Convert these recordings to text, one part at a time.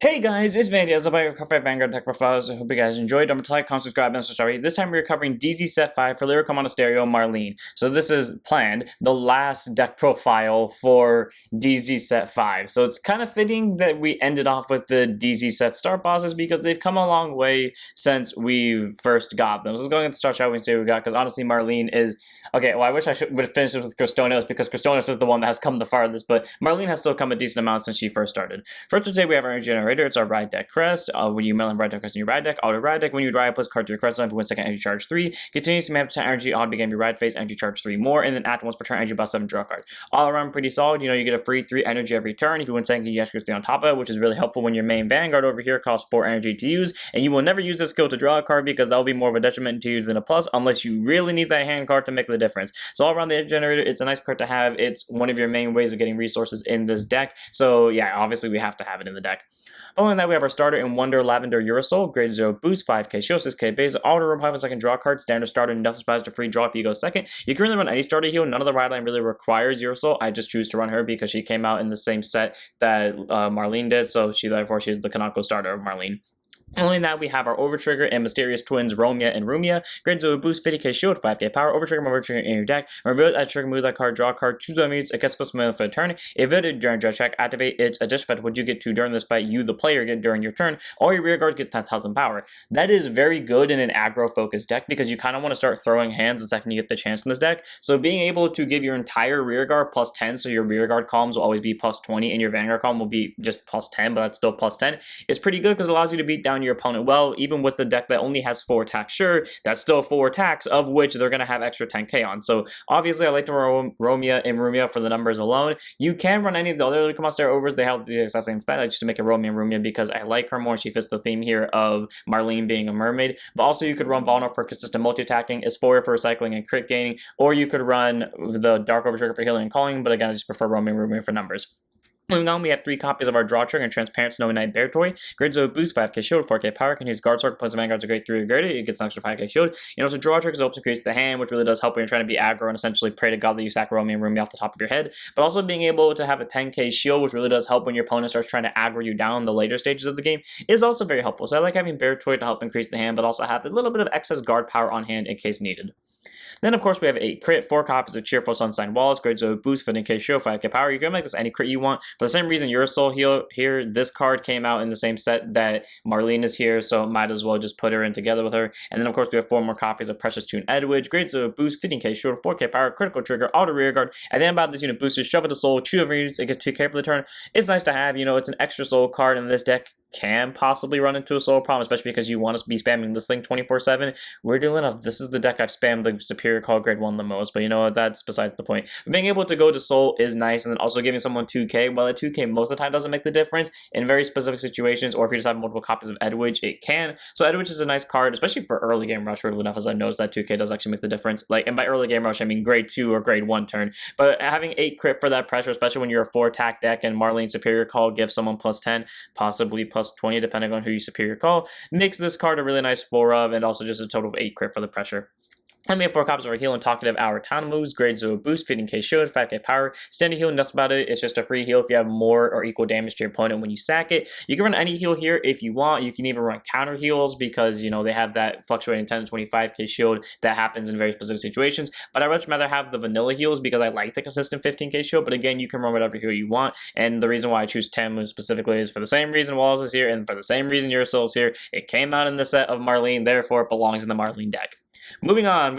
Hey guys, it's Vandy. As about your Coffee Vanguard Tech Profiles. I hope you guys enjoyed. Don't forget to like, comment, subscribe, and story. This time we're covering DZ Set 5 for Lyrical Monasterio Marlean. So this is planned, the last deck profile for DZ Set 5. So it's kind of fitting that we ended off with the DZ Set start bosses because they've come a long way since we first got them. So let's go ahead and start, shall we, see what we got, because honestly Marlean is... Okay, well I wish I would have finished with Cristonos because Cristonos is the one that has come the farthest, but Marlean has still come a decent amount since she first started. First today we have our Energy Generator. It's our ride deck crest. When you mail in ride deck crest in your ride deck, auto ride deck. When you ride, plus card to your crest line for 1 second, energy charge 3. Continuously have 10 energy on begin your ride phase, energy charge 3 more, and then after once per turn, energy buff 7 draw card. All around pretty solid. You get a free 3 energy every turn. If you win second, you extra 3 on top of it, which is really helpful when your main Vanguard over here costs 4 energy to use, and you will never use this skill to draw a card because that will be more of a detriment to you than a plus, unless you really need that hand card to make the difference. So all around the Energy Generator, it's a nice card to have. It's one of your main ways of getting resources in this deck. So yeah, obviously we have to have it in the deck. Following that, we have our starter in Wonder Lavender Urasol, grade 0 boost, 5k shield, 6k base, auto revive a second draw card, standard starter, nothing special to free draw if you go second. You can really run any starter heal, none of the ride line really requires Urasol. I just choose to run her because she came out in the same set that Marlean did, so therefore she's the canonical starter of Marlean. Following that, we have our Overtrigger and Mysterious Twins, Romia and Rumia. Grade 0 boost, 50k shield, 5k power. Overtrigger in your deck. Reveal a trigger, move that card, draw a card, choose one mutes, it gets plus for a turn. If it during draw check, activate its additional effect. What you get to during this fight, you, the player, get during your turn. All your rear guards get 10,000 power. That is very good in an aggro focused deck because you kind of want to start throwing hands the second you get the chance in this deck. So being able to give your entire rear guard plus 10, so your rear guard columns will always be plus 20, and your Vanguard column will be just plus 10, but that's still plus 10. It's pretty good because it allows you to beat down your opponent well. Even with the deck that only has 4 attacks, sure, that's still 4 attacks, of which they're going to have extra 10k on. So obviously I like to run Romia and Rumia for the numbers alone. You can run any of the other Lyrical Monasterio overs, they have the exact same stat. I just to make it Romia and Rumia because I like her more. She fits the theme here of Marlean being a mermaid. But also you could run Vulnerable for consistent multi-attacking, Asphoria for recycling and crit gaining, or you could run the Dark Overtrigger for healing and calling, but again I just prefer Romia and Rumia for numbers. Moving on, we have 3 copies of our Draw Trigger and Transparent Snowy Night Bear Toy. Grade 0 boost, 5k shield, 4k power, can use Guard Sword, plus Vanguard's a grade 3 or greater, it gets an extra 5k shield. You know, so Draw Triggers helps increase the hand, which really does help when you're trying to be aggro and essentially pray to God that you sack Romeo and Rumi off the top of your head. But also being able to have a 10k shield, which really does help when your opponent starts trying to aggro you down in the later stages of the game, is also very helpful. So I like having Bear Toy to help increase the hand, but also have a little bit of excess guard power on hand in case needed. Then, of course, we have 8 crit, 4 copies of Cheerful Sunshine Wallace, grade 0 boost, 15k shield, 5k power. You can make this any crit you want. For the same reason, Urasol here, this card came out in the same set that Marlean is here, so might as well just put her in together with her. And then, of course, we have 4 more copies of Precious Tune Edwidge, grade 0 boost, 15k shield, 4k power, critical trigger, auto rear guard. And then about this unit boosters, shove it to soul, choose over units, it gets 2k for the turn. It's nice to have, it's an extra soul card in this deck. Can possibly run into a soul problem, especially because you want to be spamming this thing 24/7. Weirdly enough, this is the deck I've spammed the Superior Call grade 1 the most, but that's besides the point. Being able to go to soul is nice, and then also giving someone 2k, well, that 2k most of the time doesn't make the difference. In very specific situations, or if you just have multiple copies of Edwidge, it can. So Edwidge is a nice card, especially for early game rush, weirdly enough, as I noticed that 2k does actually make the difference. And by early game rush, I mean grade 2 or grade 1 turn. But having 8 crit for that pressure, especially when you're a 4 attack deck and Marlean Superior Call gives someone plus 10, possibly plus 20, depending on who you Superior Call, makes this card a really nice 4 of, and also just a total of 8 crit for the pressure. And we have 4 copies of our Heal and Talkative Hour Town moves, grade 0 boost, 15k shield, 5k power, standard heal, nothing about it, it's just a free heal if you have more or equal damage to your opponent when you sack it. You can run any heal here if you want. You can even run counter heals because, they have that fluctuating 10 to 25k shield that happens in very specific situations. But I'd much rather have the vanilla heals because I like the consistent 15k shield, but again, you can run whatever heal you want. And the reason why I choose 10 moves specifically is for the same reason Wallace is here and for the same reason Urasol is here. It came out in the set of Marlean, therefore it belongs in the Marlean deck. Moving on,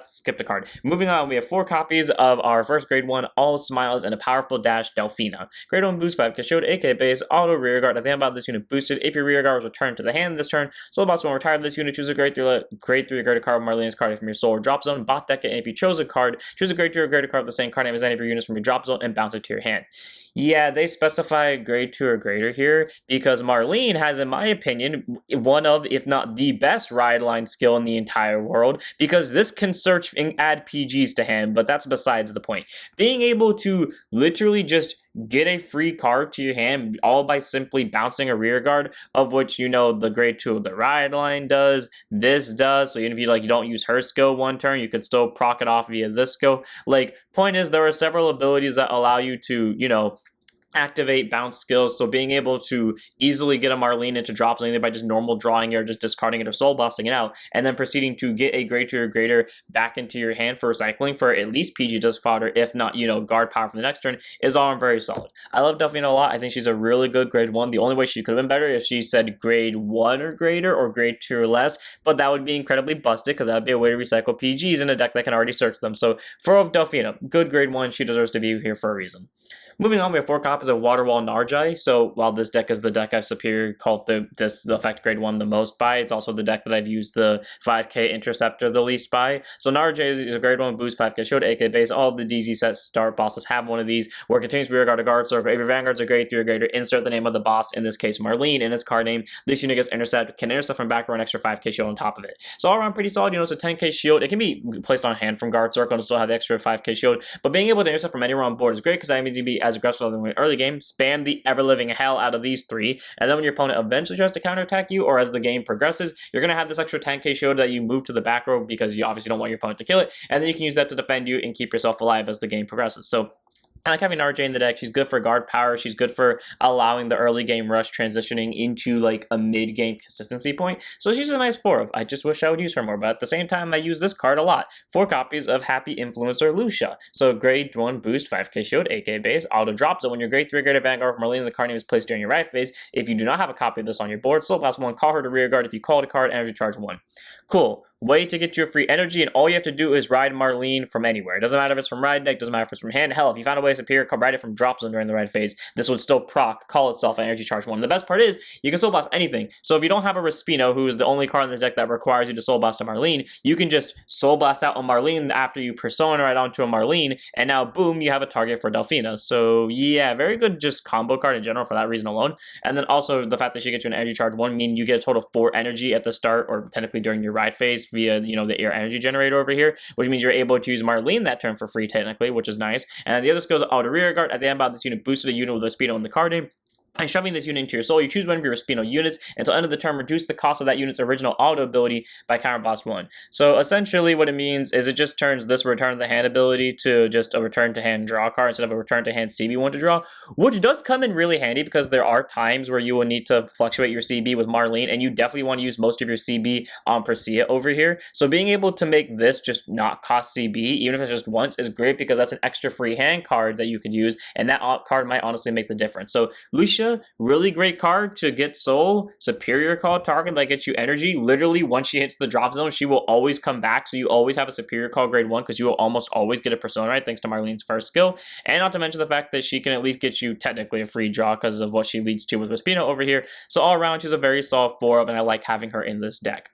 skipped a card. Moving on, we have 4 copies of our first grade 1 All Smiles and a Powerful Dash Delphina. Grade 1 boost, 5k shield, 8k base, auto rear guard. The thing about this unit boosted, if your rear guard was returned to the hand this turn, soul boss will retire this unit, choose a grade 3 graded card of Marlean's card from your soul or drop zone, bot deck it, and if you chose a card, choose a grade 2 or graded card of the same card name as any of your units from your drop zone and bounce it to your hand. Yeah, they specify grade 2 or greater here because Marlean has, in my opinion, one of, if not the best ride line skill in the entire world, because this can search and add PGs to hand, but that's besides the point. Being able to literally just get a free card to your hand all by simply bouncing a rear guard, of which the grade 2 of the ride line does, this does, so even if you don't use her skill one turn, you could still proc it off via this skill. Point is, there are several abilities that allow you to activate bounce skills, so being able to easily get a Marlean into drops either by just normal drawing it or just discarding it or soul blasting it out, and then proceeding to get a grade 2 or greater back into your hand for recycling for at least PG disc fodder, if not, guard power for the next turn, is all very solid. I love Delphina a lot. I think she's a really good grade 1. The only way she could have been better if she said grade 1 or greater or grade 2 or less, but that would be incredibly busted because that would be a way to recycle PGs in a deck that can already search them. So for Delphina, good grade 1, she deserves to be here for a reason. Moving on, we have 4 copies of Waterwall Narjai. So while this deck is the deck I've superior called the effect grade 1 the most by, it's also the deck that I've used the 5k Interceptor the least by. So Narjai is a grade 1 boost 5k shield, AK base. All of the DZ set start bosses have one of these, where it continues rearguard a guard circle. If your vanguards are grade 3 or greater, insert the name of the boss, in this case Marlean, in his card name. This unit gets intercept, can intercept from back or an extra 5k shield on top of it. So all around pretty solid. It's a 10k shield. It can be placed on hand from guard circle and still have the extra 5k shield, but being able to intercept from anywhere on board is great because that means you can be as aggressive as the early game, spam the ever-living hell out of these 3, and then when your opponent eventually tries to counterattack you, or as the game progresses, you're going to have this extra 10k shield that you move to the back row because you obviously don't want your opponent to kill it, and then you can use that to defend you and keep yourself alive as the game progresses. So I like having Narjai in the deck. She's good for guard power. She's good for allowing the early game rush transitioning into like a mid game consistency point. So she's a nice 4 of. I just wish I would use her more, but at the same time, I use this card a lot. 4 copies of Happy Influencer Lucia. So grade 1 boost, 5k shield, AK base, auto drop. So when your grade 3 greater Vanguard from Marlean, the card name is placed during your right phase. If you do not have a copy of this on your board, Soul Blast 1, call her to rear guard. If you call it a card, energy charge 1. Cool. Way to get your free energy, and all you have to do is ride Marlean from anywhere. It doesn't matter if it's from ride deck, doesn't matter if it's from hand. Hell, if you found a way superior, ride it from drop zone during the ride phase. This would still proc, call itself an energy charge 1. And the best part is, you can soul blast anything. So if you don't have a Respino, who is the only card in the deck that requires you to soul blast a Marlean, you can just soul blast out a Marlean after you persona right onto a Marlean, and now boom, you have a target for Delphina. So yeah, very good just combo card in general for that reason alone. And then also the fact that she gets you an energy charge 1, meaning you get a total of 4 energy at the start, or technically during your ride phase via, the air energy generator over here, which means you're able to use Marlean that turn for free technically, which is nice. And the other skill is auto rear guard. At the end of this unit, boosted a unit with a Speedo in the card name. By shoving this unit into your soul, you choose one of your Respino units, and until the end of the turn, reduce the cost of that unit's original auto ability by counterblast 1. So essentially what it means is it just turns this return to the hand ability to just a return to hand draw card instead of a return to hand CB1 to draw, which does come in really handy because there are times where you will need to fluctuate your CB with Marlean, and you definitely want to use most of your CB on Persea over here. So being able to make this just not cost CB, even if it's just once, is great because that's an extra free hand card that you could use, and that card might honestly make the difference. So Lucia, really great card to get soul, superior call target that gets you energy. Literally, once she hits the drop zone, she will always come back, so you always have a superior call grade 1 because you will almost always get a persona right thanks to Marlene's first skill. And not to mention the fact that she can at least get you technically a free draw because of what she leads to with Vespino over here. So all around, she's a very solid 4 of, and I like having her in this deck.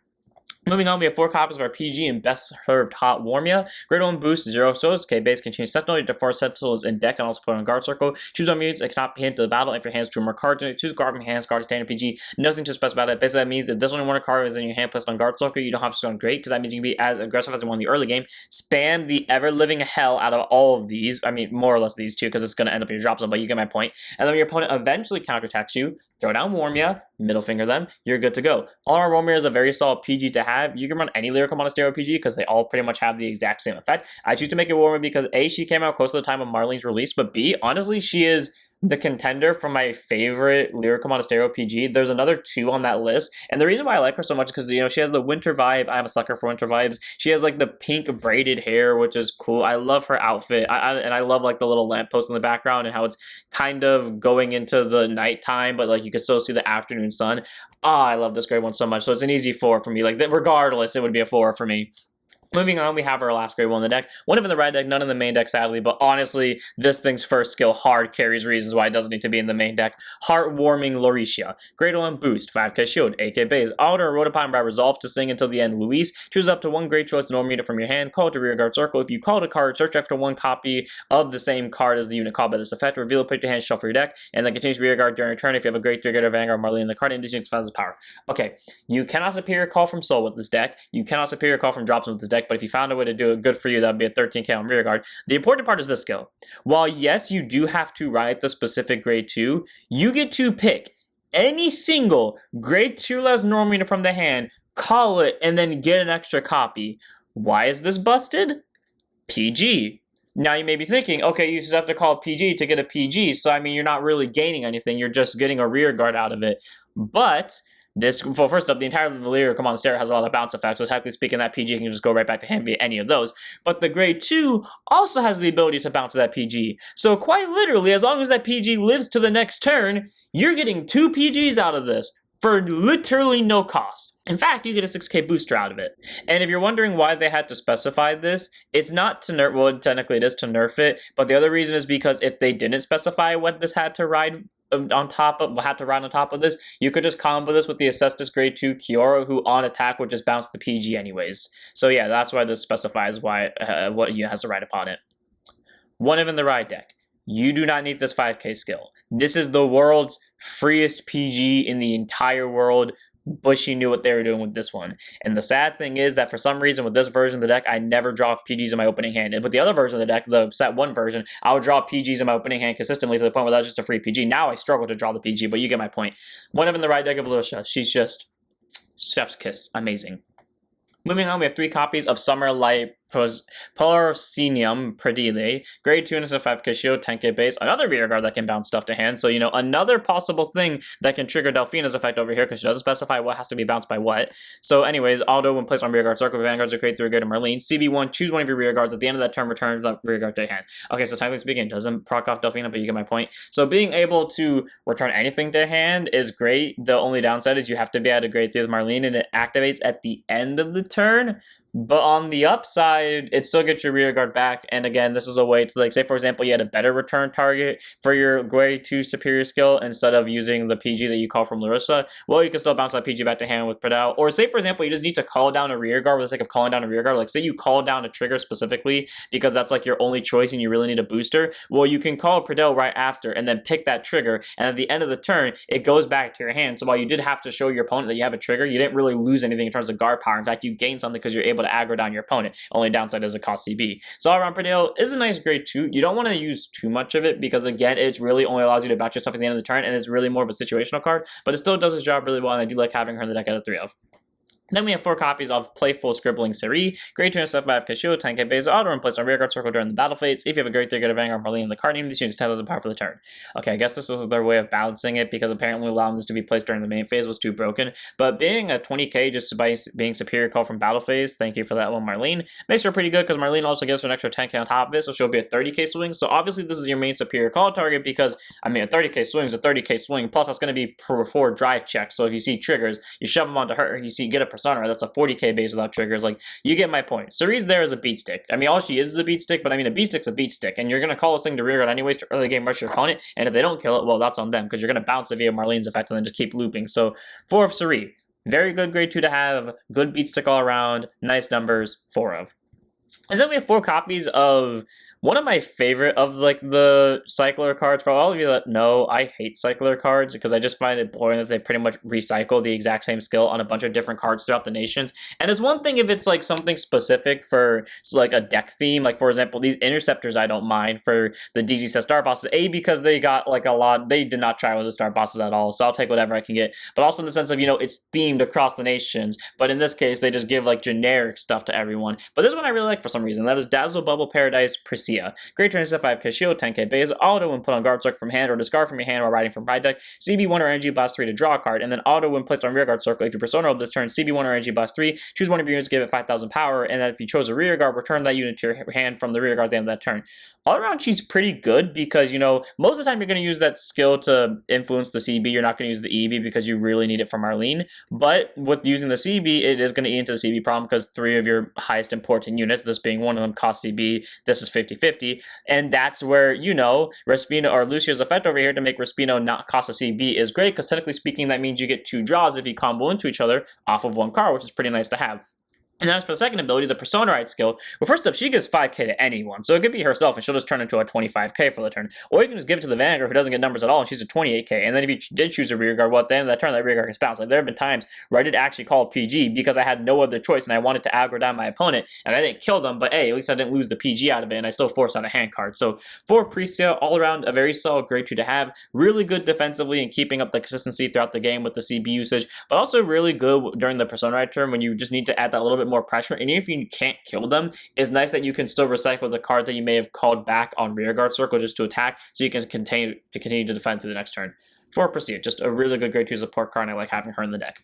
Moving on, we have 4 copies of our PG and Best Served Hot Warmia. Grade 1 boost, 0 souls, K base can change Sentinel to 4 Sentinels in deck and also put on guard circle. Choose on mutants, it cannot be hit to the battle if your hands drew more cards in it. Choose guard from hands, guard standard PG. Nothing to specify about it. Basically, that means if this only one card is in your hand placed on guard circle, you don't have to on great, because that means you can be as aggressive as you want in the early game. Spam the ever-living hell out of all of these. I mean, more or less these two, because it's going to end up in your drop zone, but you get my point. And then when your opponent eventually counterattacks you, throw down Warmia, middle finger them, you're good to go. All our Warmia is a very solid PG to have. You can run any Lyrical Monasterio PG because they all pretty much have the exact same effect. I choose to make it Warmia because A, she came out close to the time of Marlene's release, but B, honestly, she is the contender for my favorite Lyrical Monasterio PG. There's another 2 on that list, and the reason why I like her so much is because, she has the winter vibe. I'm a sucker for winter vibes. She has, like, the pink braided hair, which is cool. I love her outfit, and I love, like, the little lamppost in the background and how it's kind of going into the nighttime, but, like, you can still see the afternoon sun. I love this grade 1 so much, so it's an easy 4 for me. Like, regardless, it would be a 4 for me. Moving on, we have our last grade 1 in the deck. One of in the red deck, none in the main deck, sadly, but honestly, this thing's first skill hard carries reasons why it doesn't need to be in the main deck. Heartwarming Lauricia. Grade 1 boost, 5k shield, AK base. Alter wrote upon by resolve to sing until the end. Luis, choose up to 1 great choice normal unit from your hand, call it to rear guard circle. If you call it a card, search after 1 copy of the same card as the unit called by this effect, reveal it, put your hand, shuffle your deck, and then continues rear guard during your turn. If you have a grade 3 greater Vanguard Marlean in the card, and this unit finds its power. Okay, you cannot superior call from soul with this deck. You cannot superior call from drops with this deck, but if you found a way to do it, good for you. That would be a 13k on rear guard. The important part is this skill. While yes, you do have to write the specific grade 2, you get to pick any single grade 2 less normal unit from the hand, call it, and then get an extra copy. Why is this busted? PG. Now you may be thinking, okay, you just have to call PG to get a PG, so I mean, you're not really gaining anything, you're just getting a rear guard out of it. But well, first up, the entire Lyrical Monasterio has a lot of bounce effects, so technically speaking, that PG can just go right back to him via any of those. But the grade 2 also has the ability to bounce that PG. So quite literally, as long as that PG lives to the next turn, you're getting 2 PGs out of this for literally no cost. In fact, you get a 6k booster out of it. And if you're wondering why they had to specify this, it's not to nerf, well, technically it is to nerf it, but the other reason is because if they didn't specify what this had to ride on top of this, you could just combo this with the Acestus grade 2 Kiora, who on attack would just bounce the PG anyways. So yeah, that's why this specifies why what you has to ride upon it. One of in the ride deck. You do not need this 5k skill. This is the world's freest PG in the entire world. Bushy knew what they were doing with this one. And the sad thing is that for some reason with this version of the deck, I never draw PGs in my opening hand. And with the other version of the deck, the set 1 version, I would draw PGs in my opening hand consistently to the point where that was just a free PG. Now I struggle to draw the PG, but you get my point. One of in the right deck of Lucia. She's just chef's kiss. Amazing. Moving on, we have 3 copies of Summer Light Porcinium Predile, grade 2 and a 5k shield, 10k base, another rear guard that can bounce stuff to hand, so another possible thing that can trigger Delphina's effect over here, because she doesn't specify what has to be bounced by what. So anyways, auto when placed on rear guard circle, vanguards are created through a good Marlean. CB1, choose one of your rear guards, at the end of that turn, return the rear guard to your hand. Okay, so technically speaking, it doesn't proc off Delphina, but you get my point. So being able to return anything to hand is great. The only downside is you have to be at a grade 3 with Marlean, and it activates at the end of the turn. But on the upside, it still gets your rear guard back. And again, this is a way to, like, say, for example, you had a better return target for your grade 2 superior skill instead of using the PG that you call from Larissa. Well, you can still bounce that PG back to hand with Pradel. Or say, for example, you just need to call down a rear guard for the sake of calling down a rear guard. Like, say you call down a trigger specifically because that's, like, your only choice and you really need a booster. Well, you can call Pradel right after and then pick that trigger. And at the end of the turn, it goes back to your hand. So while you did have to show your opponent that you have a trigger, you didn't really lose anything in terms of guard power. In fact, you gained something because you're able to aggro down your opponent. Only downside is it costs CB. So all around Pradale is a nice grade 2. You don't want to use too much of it because again, it really only allows you to bounce your stuff at the end of the turn and it's really more of a situational card, but it still does its job really well and I do like having her in the deck out of 3 of. Then we have 4 copies of Playful Scribbling Siri, grade 2 and 5k shield, 10k base, auto and placed on rear guard circle during the battle phase. If you have a grade 3, get a Vanguard Marlean in the card name, this unit 10,000 power for the turn. Okay, I guess this was their way of balancing it because apparently allowing this to be placed during the main phase was too broken. But being a 20k just by being superior call from battle phase, thank you for that one, Marlean, makes her pretty good because Marlean also gives her an extra 10k on top of it, so she'll be a 30k swing. So obviously this is your main superior call target because, I mean, a 30k swing is a 30k swing, plus that's going to be for drive checks. So if you see triggers, you shove them onto her, you see get a persona, that's a 40k base without triggers. Like, you get my point. Cerise's there as a beat stick. I mean, all she is a beat stick, but I mean, a beat stick's a beat stick, and you're going to call this thing to rear guard anyways to early game rush your opponent, and if they don't kill it, well, that's on them, because you're going to bounce it via Marlene's effect and then just keep looping. So, 4 of Cerise. Very good grade 2 to have, good beat stick all around, nice numbers, 4 of. And then we have 4 copies of one of my favorite of, like, the cycler cards. For all of you that know, I hate cycler cards because I just find it boring that they pretty much recycle the exact same skill on a bunch of different cards throughout the nations. And it's one thing if it's, like, something specific for, like, a deck theme. Like, for example, these Interceptors I don't mind for the DZ set star bosses. A, because they got, like, a lot, they did not try with the star bosses at all, so I'll take whatever I can get. But also in the sense of, it's themed across the nations. But in this case, they just give, like, generic stuff to everyone. But this one I really like for some reason. That is Dazzle Bubble Paradise Priscilla. Grade 2 5k shield, 10k base, auto when put on guard circle from hand or discard from your hand while riding from Pride deck, CB1 or Energy Blast 3 to draw a card, and then auto when placed on rear guard circle. If your persona of this turn, CB1 or Energy Blast 3, choose one of your units, give it 5,000 power, and then if you chose a rear guard, return that unit to your hand from the rear guard at the end of that turn. All around, she's pretty good because, most of the time you're going to use that skill to influence the CB. You're not going to use the EB because you really need it from Marlean. But with using the CB, it is going to eat into the CB problem because 3 of your highest important units, this being one of them, cost CB. This is 50-50. And that's where, Respino or Lucia's effect over here to make Respino not cost a CB is great because technically speaking, that means you get 2 draws if you combo into each other off of 1 card, which is pretty nice to have. And as for the second ability, the Persona Ride skill, well, first up, she gives 5k to anyone. So it could be herself, and she'll just turn into a 25k for the turn. Or you can just give it to the Vanguard who doesn't get numbers at all, and she's a 28k. And then if you did choose a rear guard, well, at the end of that turn, that rear guard gets bounced. Like, there have been times where I did actually call PG because I had no other choice, and I wanted to aggro down my opponent, and I didn't kill them, but hey, at least I didn't lose the PG out of it, and I still forced out a hand card. So for pre-sale, all around, a very solid grade 2 to have. Really good defensively and keeping up the consistency throughout the game with the CB usage, but also really good during the Persona Ride turn when you just need to add that little bit bit more pressure. And even if you can't kill them, it's nice that you can still recycle the card that you may have called back on rearguard circle just to attack, so you can continue to defend through the next turn. For Proceed, just a really good grade 2 support card, and I like having her in the deck.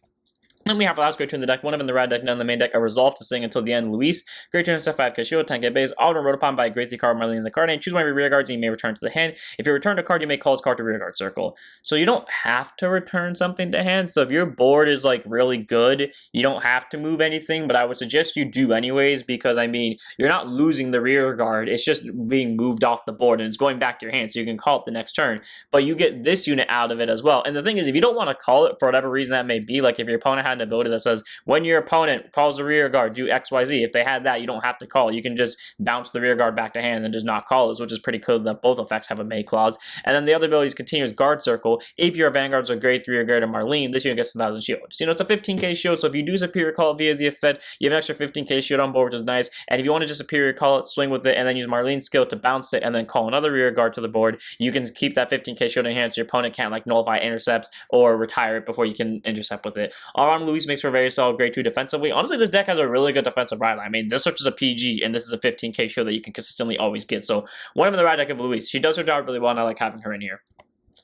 Then we have the last grade 2 in the deck, one of in the red deck, none in the main deck, a Resolve to Sing until the end, Luis. Grade 2 in set 5 Shield, 10k base, auto wrote upon by a grade 3 card, Marlean in the card name. Choose one of your rear guards and you may return to the hand. If you return a card, you may call this card to rear guard circle. So you don't have to return something to hand. So if your board is like really good, you don't have to move anything, but I would suggest you do anyways, because I mean, you're not losing the rear guard, it's just being moved off the board and it's going back to your hand, so you can call it the next turn. But you get this unit out of it as well. And the thing is, if you don't want to call it for whatever reason that may be, like if your opponent had an ability that says, when your opponent calls a rear guard, do XYZ. If they had that, you don't have to call. You can just bounce the rear guard back to hand and just not call this, which is pretty cool that both effects have a May clause. And then the other ability is Continuous Guard Circle. If your Vanguards are grade 3 or greater Marlean, this unit gets 1,000 shield. So, it's a 15k shield, so if you do Superior Call it via the effect, you have an extra 15k shield on board, which is nice. And if you want to just Superior Call it, swing with it, and then use Marlean's skill to bounce it, and then call another rear guard to the board, you can keep that 15k shield in hand, so your opponent can't like nullify intercepts or retire it before you can intercept with it. All around, Luis makes for a very solid grade 2 defensively. Honestly, this deck has a really good defensive ride line. I mean, this search is a PG, and this is a 15k shield that you can consistently always get. So, one of the ride deck of Luis. She does her job really well, and I like having her in here.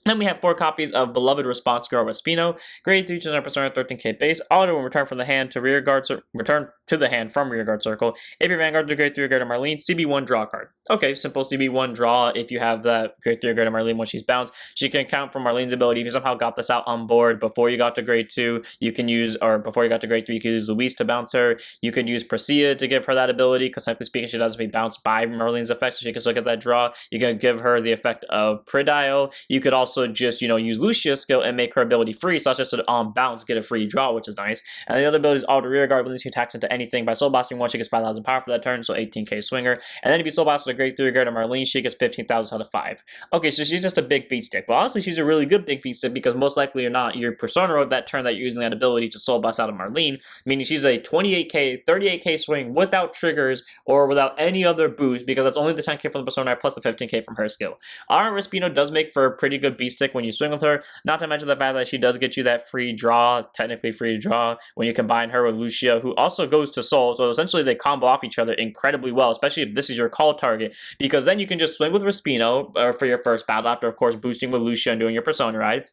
Then we have 4 copies of Beloved Response Girl Respino, grade 3 to 9%, 13k base, auto and return from the hand to rear guard, return to the hand from rear guard circle. If your Vanguard is grade 3 or greater Marlean, CB1 draw card. Okay, simple CB1 draw. If you have that grade 3 or greater Marlean when she's bounced, she can count from Marlean's ability. If you somehow got this out on board before you got to grade 2, you can use, or before you got to grade 3, you can use Luis to bounce her. You could use Presea to give her that ability, because technically speaking, she doesn't be bounced by Marlean's effect, so she can still get that draw. You can give her the effect of Pridile. You could also just, use Lucia's skill and make her ability free, so that's just on bounce, get a free draw, which is nice. And the other ability is auto rear guard. When she attacks into anything by soul blasting 1, she gets 5,000 power for that turn, so 18k swinger. And then if you soul blast with a grade 3 guard to Marlean, she gets 15,000 out of 5. Okay, so she's just a big beat stick. But honestly, she's a really good big beat stick, because most likely or not, your persona of that turn that you're using that ability to soul blast out of Marlean, meaning she's a 28k, 38k swing without triggers or without any other boost, because that's only the 10k from the persona plus the 15k from her skill. Our Respino does make for a pretty good beat stick when you swing with her, not to mention the fact that she does get you that free draw, technically free draw, when you combine her with Lucia, who also goes to soul. So essentially they combo off each other incredibly well, especially if this is your call target, because then you can just swing with Respino for your first battle, after of course boosting with Lucia and doing your persona ride.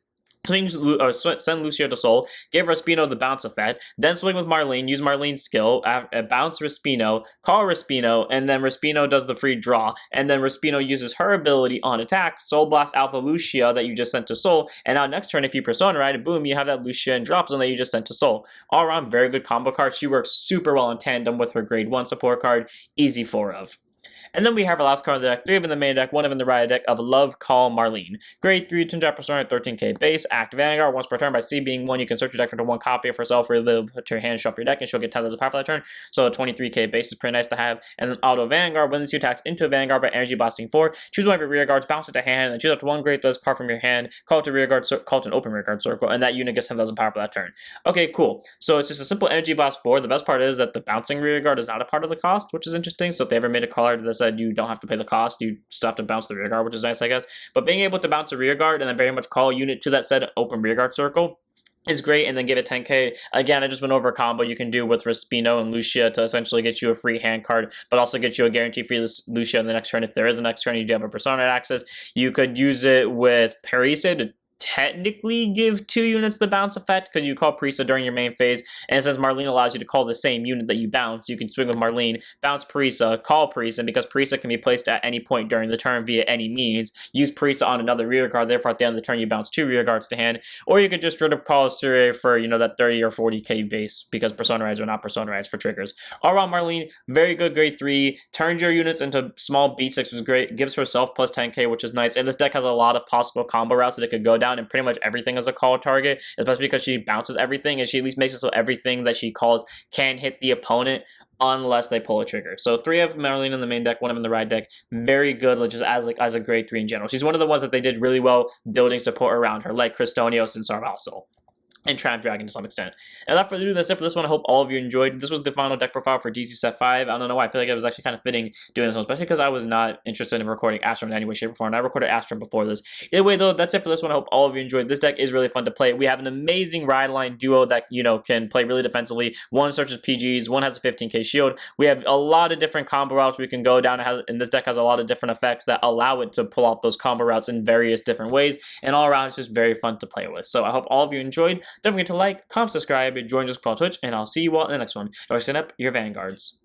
Send Lucia to soul, give Respino the bounce effect, then swing with Marlean, use Marlean's skill, bounce Respino, call Respino, and then Respino does the free draw, and then Respino uses her ability on attack, soul blast out the Lucia that you just sent to soul, and now next turn if you persona ride, boom, you have that Lucia and drop zone that you just sent to soul. All around, very good combo card. She works super well in tandem with her grade 1 support card, easy 4 of. And then we have our last card of the deck, 3 of in the main deck, 1 of in the riot deck of Love Call Marlean. Grade 3, 200%, 13k base, act Vanguard, once per turn by C being 1, you can search your deck for 1 copy of herself, or put your hand, shuffle your deck, and she'll get 10,000 power for that turn. So 23k base is pretty nice to have. And then Auto Vanguard, when this you attacks into a Vanguard by Energy Blasting 4, choose one of your rear guards, bounce it to hand, and then choose up to 1 grade list card from your hand, call it to rear guard, call it to an open rear guard circle, and that unit gets 10,000 power for that turn. Okay, cool. So it's just a simple Energy Blast 4. The best part is that the bouncing rear guard is not a part of the cost, which is interesting. So if they ever made a card that said you don't have to pay the cost, you still have to bounce the rear guard, which is nice, I guess. But being able to bounce a rear guard and then very much call a unit to that said open rear guard circle is great, and then give it 10k. Again, I just went over a combo you can do with Respino and Lucia to essentially get you a free hand card, but also get you a guarantee free Lucia in the next turn. If there is a next turn, you do have a persona access. You could use it with Parisa to technically give 2 units the bounce effect, because you call Parisa during your main phase, and since Marlean allows you to call the same unit that you bounce, you can swing with Marlean, bounce Parisa, call Parisa, and because Parisa can be placed at any point during the turn via any means, use Parisa on another rear guard, therefore at the end of the turn you bounce 2 rear guards to hand, or you could just straight up call Sure for, that 30 or 40k base, because persona rides are not persona rides for triggers. All around Marlean, very good grade 3, turns your units into small beat 6, which is great, gives herself plus 10k, which is nice, and this deck has a lot of possible combo routes that it could go down, and pretty much everything is a call target, especially because she bounces everything, and she at least makes it so everything that she calls can hit the opponent unless they pull a trigger. So 3 of Marlean in the main deck, 1 of in the ride deck, very good, just as a grade 3 in general. She's one of the ones that they did really well building support around her, like Cristonios and Sarvalso. and Trap Dragon to some extent. And without further ado, that's it for this one. I hope all of you enjoyed. This was the final deck profile for DC Set 5. I don't know why. I feel like it was actually kind of fitting doing this one, especially because I was not interested in recording Astrum in any way, shape, or form. And I recorded Astrum before this. Either way, though, that's it for this one. I hope all of you enjoyed. This deck is really fun to play. We have an amazing ride line duo that, you know, can play really defensively. One searches PGs, one has a 15k shield. We have a lot of different combo routes we can go down. And this deck has a lot of different effects that allow it to pull off those combo routes in various different ways. And all around, it's just very fun to play with. So I hope all of you enjoyed. Don't forget to like, comment, subscribe, join us on Twitch, and I'll see you all in the next one. Don't set up your vanguards.